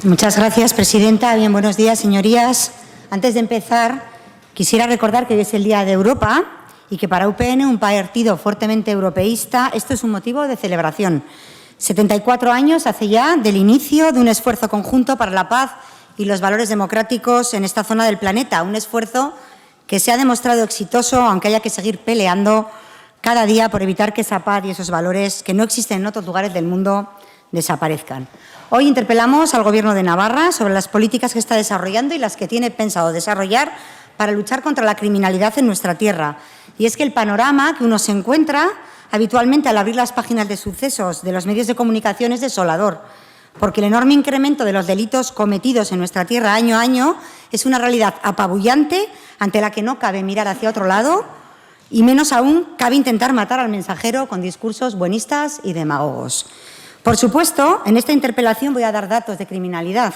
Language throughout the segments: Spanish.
Muchas gracias, presidenta. Bien, buenos días, señorías. Antes de empezar, quisiera recordar que hoy es el Día de Europa y que para UPN, un partido fuertemente europeísta, esto es un motivo de celebración. 74 años hace ya del inicio de un esfuerzo conjunto para la paz y los valores democráticos en esta zona del planeta, un esfuerzo que se ha demostrado exitoso, aunque haya que seguir peleando cada día por evitar que esa paz y esos valores que no existen en otros lugares del mundo desaparezcan. Hoy interpelamos al Gobierno de Navarra sobre las políticas que está desarrollando y las que tiene pensado desarrollar para luchar contra la criminalidad en nuestra tierra. Y es que el panorama que uno se encuentra habitualmente al abrir las páginas de sucesos de los medios de comunicación es desolador, porque el enorme incremento de los delitos cometidos en nuestra tierra año a año es una realidad apabullante ante la que no cabe mirar hacia otro lado y menos aún cabe intentar matar al mensajero con discursos buenistas y demagogos. Por supuesto, en esta interpelación voy a dar datos de criminalidad.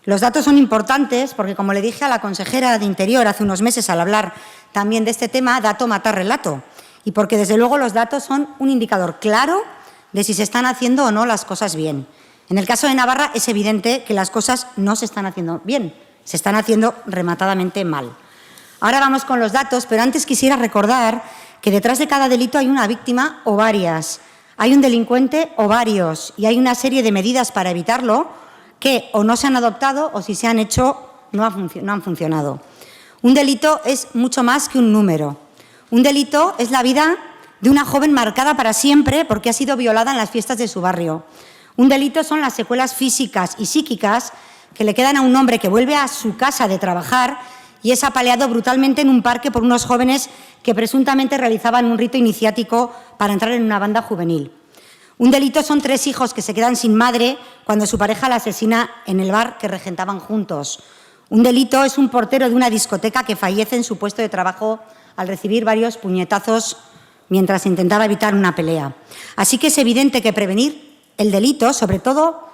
Los datos son importantes porque, como le dije a la consejera de Interior hace unos meses al hablar también de este tema, dato mata relato, y porque desde luego los datos son un indicador claro de si se están haciendo o no las cosas bien. En el caso de Navarra es evidente que las cosas no se están haciendo bien, se están haciendo rematadamente mal. Ahora vamos con los datos, pero antes quisiera recordar que detrás de cada delito hay una víctima o varias. Hay un delincuente o varios y hay una serie de medidas para evitarlo que o no se han adoptado o si se han hecho no han funcionado. Un delito es mucho más que un número. Un delito es la vida de una joven marcada para siempre porque ha sido violada en las fiestas de su barrio. Un delito son las secuelas físicas y psíquicas que le quedan a un hombre que vuelve a su casa de trabajar y es apaleado brutalmente en un parque por unos jóvenes que presuntamente realizaban un rito iniciático para entrar en una banda juvenil. Un delito son 3 hijos que se quedan sin madre cuando su pareja la asesina en el bar que regentaban juntos. Un delito es un portero de una discoteca que fallece en su puesto de trabajo al recibir varios puñetazos mientras intentaba evitar una pelea. Así que es evidente que prevenir el delito, sobre todo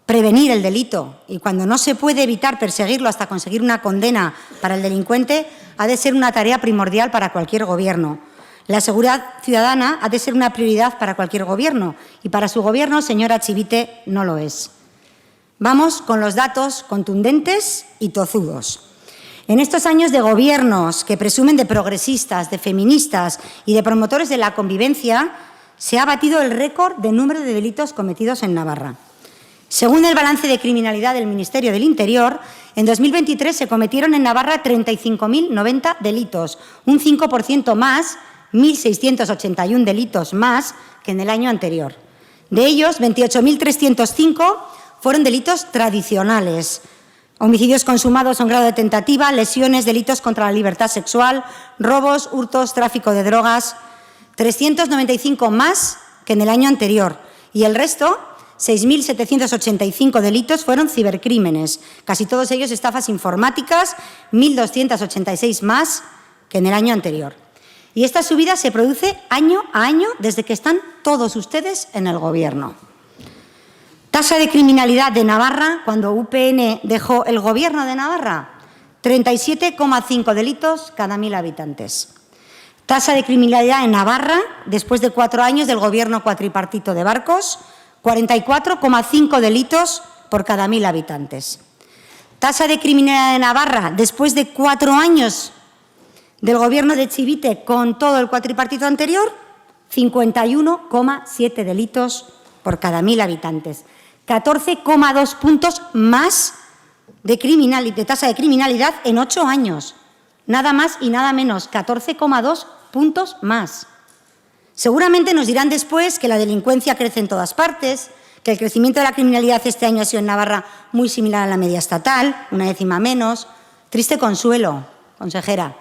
prevenir el delito, y cuando no se puede evitar perseguirlo hasta conseguir una condena para el delincuente, ha de ser una tarea primordial para cualquier gobierno. La seguridad ciudadana ha de ser una prioridad para cualquier gobierno y para su gobierno, señora Chivite, no lo es. Vamos con los datos contundentes y tozudos. En estos años de gobiernos que presumen de progresistas, de feministas y de promotores de la convivencia, se ha batido el récord de número de delitos cometidos en Navarra. Según el balance de criminalidad del Ministerio del Interior, en 2023 se cometieron en Navarra 35.090 delitos, un 5% más, 1.681 delitos más que en el año anterior. De ellos, 28.305 fueron delitos tradicionales, homicidios consumados en grado de tentativa, lesiones, delitos contra la libertad sexual, robos, hurtos, tráfico de drogas, 395 más que en el año anterior y el resto, 6.785 delitos fueron cibercrímenes, casi todos ellos estafas informáticas, 1.286 más que en el año anterior. Y esta subida se produce año a año desde que están todos ustedes en el Gobierno. Tasa de criminalidad de Navarra, cuando UPN dejó el Gobierno de Navarra, 37,5 delitos cada 1.000 habitantes. Tasa de criminalidad en Navarra, después de 4 años del Gobierno cuatripartito de Barcos, 44,5 delitos por cada 1.000 habitantes. Tasa de criminalidad de Navarra, después de 4 años del Gobierno de Chivite con todo el cuatripartito anterior, 51,7 delitos por cada 1.000 habitantes. 14,2 puntos más de tasa de criminalidad en 8 años. Nada más y nada menos, 14,2 puntos más. Seguramente nos dirán después que la delincuencia crece en todas partes, que el crecimiento de la criminalidad este año ha sido en Navarra muy similar a la media estatal, 1/10 menos. Triste consuelo, consejera.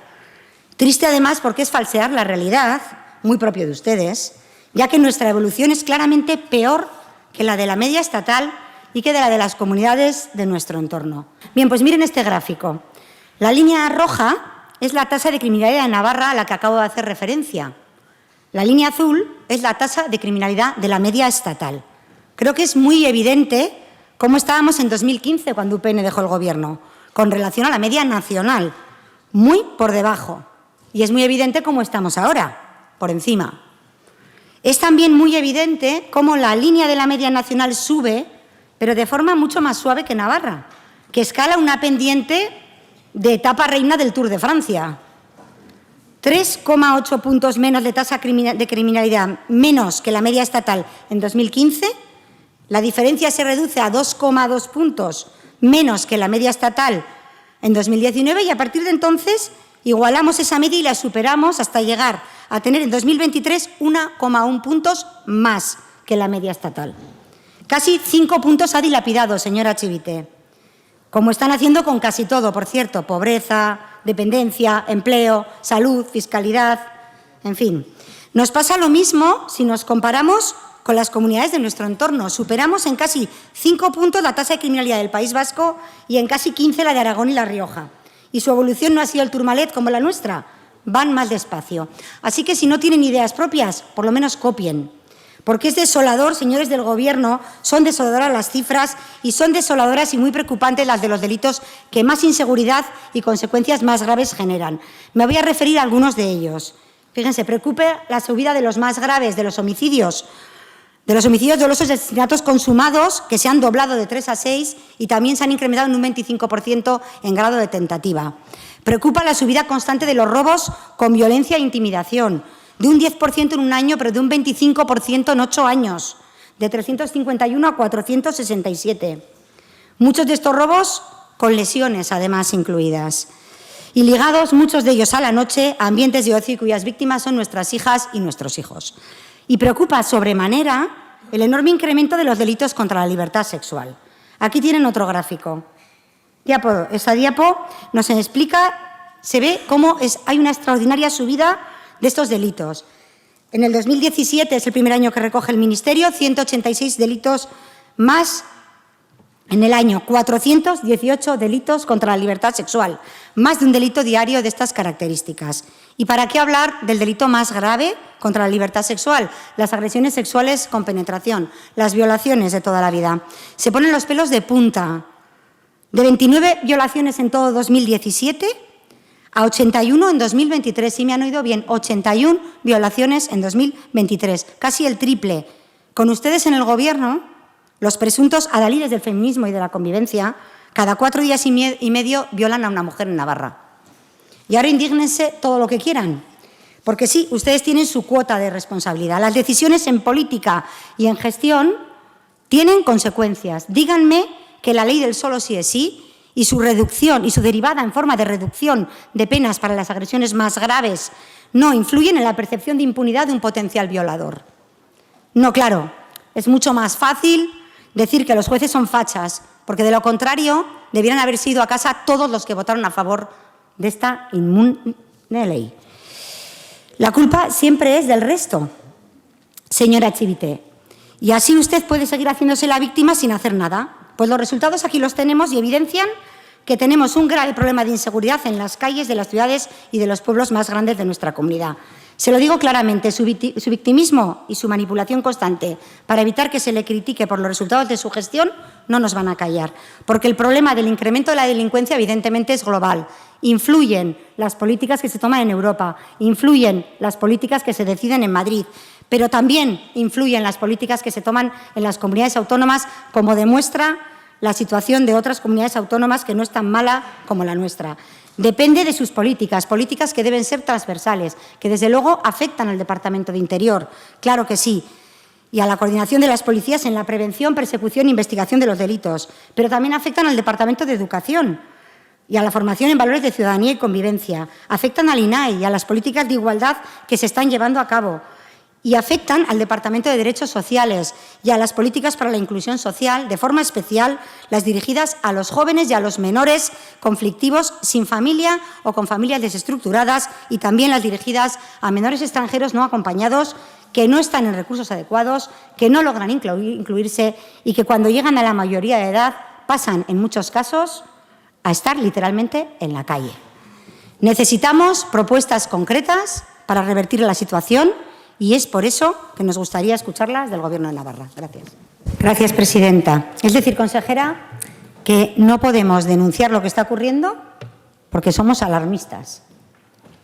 Triste además porque es falsear la realidad, muy propio de ustedes, ya que nuestra evolución es claramente peor que la de la media estatal y que de la de las comunidades de nuestro entorno. Bien, pues miren este gráfico. La línea roja es la tasa de criminalidad de Navarra a la que acabo de hacer referencia. La línea azul es la tasa de criminalidad de la media estatal. Creo que es muy evidente cómo estábamos en 2015 cuando UPN dejó el Gobierno, con relación a la media nacional, muy por debajo. Y es muy evidente cómo estamos ahora, por encima. Es también muy evidente cómo la línea de la media nacional sube pero de forma mucho más suave que Navarra, que escala una pendiente de etapa reina del Tour de Francia. 3,8 puntos menos de tasa de criminalidad, menos que la media estatal en 2015. La diferencia se reduce a 2,2 puntos menos que la media estatal en 2019 y a partir de entonces igualamos esa media y la superamos hasta llegar a tener en 2023 1,1 puntos más que la media estatal. Casi 5 puntos ha dilapidado, señora Chivite, como están haciendo con casi todo, por cierto, pobreza, dependencia, empleo, salud, fiscalidad, en fin. Nos pasa lo mismo si nos comparamos con las comunidades de nuestro entorno. Superamos en casi 5 puntos la tasa de criminalidad del País Vasco y en casi 15 la de Aragón y La Rioja. Y su evolución no ha sido el Tourmalet como la nuestra, van más despacio. Así que si no tienen ideas propias, por lo menos copien. Porque es desolador, señores del Gobierno, son desoladoras las cifras y son desoladoras y muy preocupantes las de los delitos que más inseguridad y consecuencias más graves generan. Me voy a referir a algunos de ellos. Fíjense, preocupa la subida de los más graves, de los homicidios dolosos y asesinatos consumados, que se han doblado de 3 a 6 y también se han incrementado en un 25% en grado de tentativa. Preocupa la subida constante de los robos con violencia e intimidación, de un 10% en un año, pero de un 25% en 8 años, de 351 a 467. Muchos de estos robos con lesiones, además, incluidas. Y ligados, muchos de ellos a la noche, a ambientes de ocio cuyas víctimas son nuestras hijas y nuestros hijos. Y preocupa sobremanera el enorme incremento de los delitos contra la libertad sexual. Aquí tienen otro gráfico. Esa diapo nos explica, se ve cómo hay una extraordinaria subida de estos delitos. En el 2017, es el primer año que recoge el Ministerio, 186 delitos más en el año, 418 delitos contra la libertad sexual, más de un delito diario de estas características. ¿Y para qué hablar del delito más grave contra la libertad sexual? Las agresiones sexuales con penetración, las violaciones de toda la vida. Se ponen los pelos de punta. De 29 violaciones en todo 2017 a 81 en 2023. Sí me han oído bien, 81 violaciones en 2023, casi el triple. Con ustedes en el Gobierno, los presuntos adalides del feminismo y de la convivencia, cada 4 días y medio violan a una mujer en Navarra. Y ahora indígnense todo lo que quieran, porque sí, ustedes tienen su cuota de responsabilidad. Las decisiones en política y en gestión tienen consecuencias. Díganme que la ley del solo sí es sí y su reducción y su derivada en forma de reducción de penas para las agresiones más graves no influyen en la percepción de impunidad de un potencial violador. No, claro, es mucho más fácil decir que los jueces son fachas, porque de lo contrario debieran haberse ido a casa todos los que votaron a favor de esta inmune ley. La culpa siempre es del resto, señora Chivite. Y así usted puede seguir haciéndose la víctima sin hacer nada. Pues los resultados aquí los tenemos y evidencian que tenemos un grave problema de inseguridad en las calles de las ciudades y de los pueblos más grandes de nuestra comunidad. Se lo digo claramente, su victimismo y su manipulación constante para evitar que se le critique por los resultados de su gestión no nos van a callar, porque el problema del incremento de la delincuencia evidentemente es global. Influyen las políticas que se toman en Europa, influyen las políticas que se deciden en Madrid, pero también influyen las políticas que se toman en las comunidades autónomas, como demuestra la situación de otras comunidades autónomas que no es tan mala como la nuestra. Depende de sus políticas, políticas que deben ser transversales, que desde luego afectan al Departamento de Interior, claro que sí, y a la coordinación de las policías en la prevención, persecución e investigación de los delitos, pero también afectan al Departamento de Educación y a la formación en valores de ciudadanía y convivencia, afectan al INAI y a las políticas de igualdad que se están llevando a cabo, y afectan al Departamento de Derechos Sociales y a las políticas para la inclusión social, de forma especial las dirigidas a los jóvenes y a los menores conflictivos sin familia o con familias desestructuradas, y también las dirigidas a menores extranjeros no acompañados que no están en recursos adecuados, que no logran incluirse y que cuando llegan a la mayoría de edad pasan, en muchos casos, a estar literalmente en la calle. Necesitamos propuestas concretas para revertir la situación, y es por eso que nos gustaría escucharlas del Gobierno de Navarra. Gracias. Gracias, presidenta. Es decir, consejera, que no podemos denunciar lo que está ocurriendo porque somos alarmistas.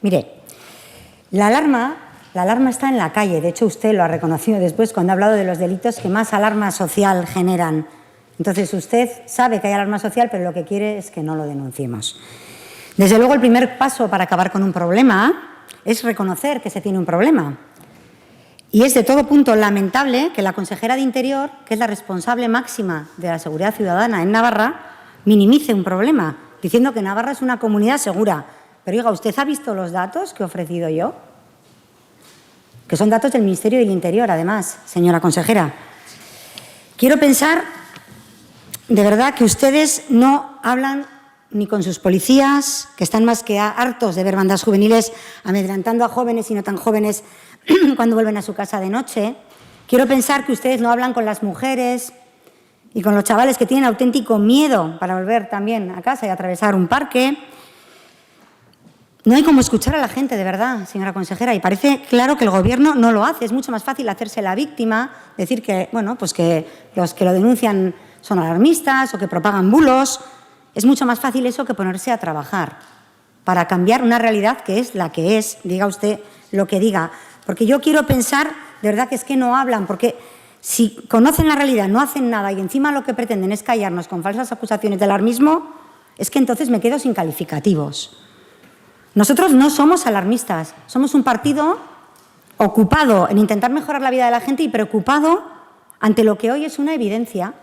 Mire, la alarma está en la calle. De hecho, usted lo ha reconocido después cuando ha hablado de los delitos que más alarma social generan. Entonces, usted sabe que hay alarma social, pero lo que quiere es que no lo denunciemos. Desde luego, el primer paso para acabar con un problema es reconocer que se tiene un problema. Y es de todo punto lamentable que la consejera de Interior, que es la responsable máxima de la seguridad ciudadana en Navarra, minimice un problema, diciendo que Navarra es una comunidad segura. Pero, oiga, ¿usted ha visto los datos que he ofrecido yo? Que son datos del Ministerio del Interior, además, señora consejera. Quiero pensar, de verdad, que ustedes no hablan ni con sus policías, que están más que hartos de ver bandas juveniles amedrentando a jóvenes y no tan jóvenes cuando vuelven a su casa de noche. Quiero pensar que ustedes no hablan con las mujeres y con los chavales que tienen auténtico miedo para volver también a casa y atravesar un parque. No hay como escuchar a la gente, de verdad, señora consejera, y parece claro que el Gobierno no lo hace. Es mucho más fácil hacerse la víctima, decir que, bueno, pues que los que lo denuncian son alarmistas o que propagan bulos. Es mucho más fácil eso que ponerse a trabajar para cambiar una realidad que es la que es, diga usted lo que diga. Porque yo quiero pensar, de verdad, que es que no hablan, porque si conocen la realidad, no hacen nada y encima lo que pretenden es callarnos con falsas acusaciones de alarmismo, es que entonces me quedo sin calificativos. Nosotros no somos alarmistas, somos un partido ocupado en intentar mejorar la vida de la gente y preocupado ante lo que hoy es una evidencia.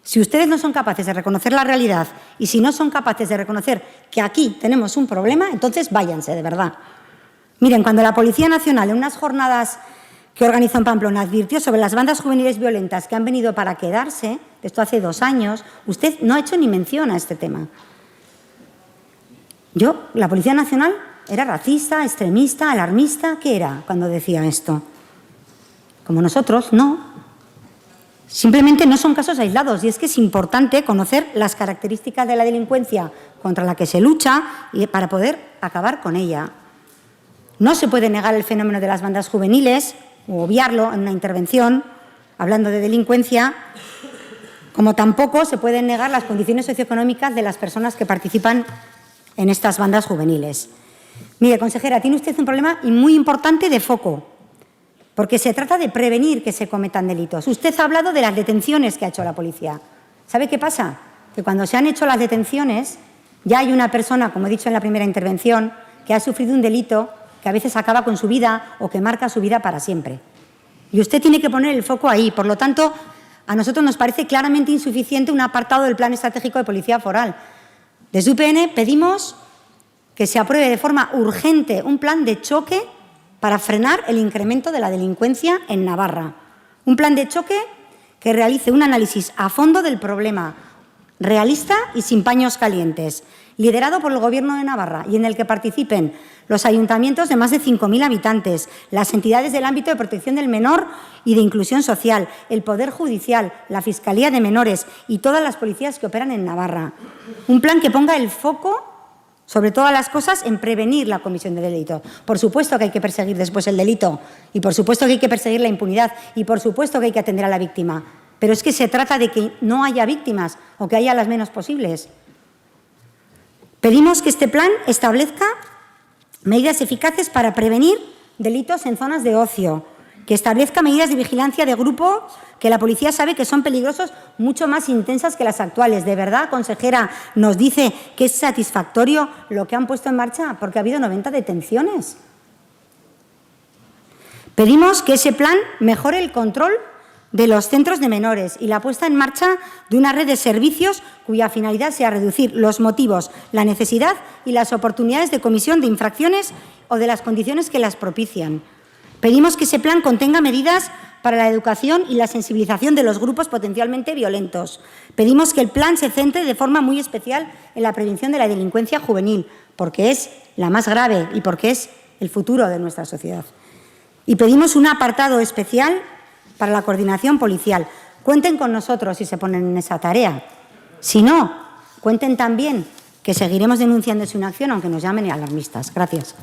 Si ustedes no son capaces de reconocer la realidad y si no son capaces de reconocer que aquí tenemos un problema, entonces váyanse, de verdad. Miren, cuando la Policía Nacional, en unas jornadas que organizó en Pamplona, advirtió sobre las bandas juveniles violentas que han venido para quedarse, esto hace 2 años, usted no ha hecho ni mención a este tema. La Policía Nacional era racista, extremista, alarmista, ¿qué era cuando decía esto? Como nosotros, no. Simplemente no son casos aislados y es que es importante conocer las características de la delincuencia contra la que se lucha y para poder acabar con ella. No se puede negar el fenómeno de las bandas juveniles o obviarlo en una intervención hablando de delincuencia, como tampoco se pueden negar las condiciones socioeconómicas de las personas que participan en estas bandas juveniles. Mire, consejera, tiene usted un problema muy importante de foco, porque se trata de prevenir que se cometan delitos. Usted ha hablado de las detenciones que ha hecho la policía. ¿Sabe qué pasa? Que cuando se han hecho las detenciones, ya hay una persona, como he dicho en la primera intervención, que ha sufrido un delito que a veces acaba con su vida o que marca su vida para siempre. Y usted tiene que poner el foco ahí. Por lo tanto, a nosotros nos parece claramente insuficiente un apartado del Plan Estratégico de Policía Foral. Desde UPN pedimos que se apruebe de forma urgente un plan de choque para frenar el incremento de la delincuencia en Navarra. Un plan de choque que realice un análisis a fondo del problema, realista y sin paños calientes, liderado por el Gobierno de Navarra y en el que participen los ayuntamientos de más de 5.000 habitantes, las entidades del ámbito de protección del menor y de inclusión social, el Poder Judicial, la Fiscalía de Menores y todas las policías que operan en Navarra. Un plan que ponga el foco, sobre todas las cosas, en prevenir la comisión de delito. Por supuesto que hay que perseguir después el delito y por supuesto que hay que perseguir la impunidad y por supuesto que hay que atender a la víctima. Pero es que se trata de que no haya víctimas o que haya las menos posibles. Pedimos que este plan establezca medidas eficaces para prevenir delitos en zonas de ocio, que establezca medidas de vigilancia de grupo que la policía sabe que son peligrosos, mucho más intensas que las actuales. ¿De verdad, consejera, nos dice que es satisfactorio lo que han puesto en marcha? Porque ha habido 90 detenciones. Pedimos que ese plan mejore el control de los centros de menores y la puesta en marcha de una red de servicios cuya finalidad sea reducir los motivos, la necesidad y las oportunidades de comisión de infracciones o de las condiciones que las propician. Pedimos que ese plan contenga medidas para la educación y la sensibilización de los grupos potencialmente violentos. Pedimos que el plan se centre de forma muy especial en la prevención de la delincuencia juvenil, porque es la más grave y porque es el futuro de nuestra sociedad. Y pedimos un apartado especial para la coordinación policial. Cuenten con nosotros si se ponen en esa tarea. Si no, cuenten también que seguiremos denunciando su inacción, aunque nos llamen alarmistas. Gracias.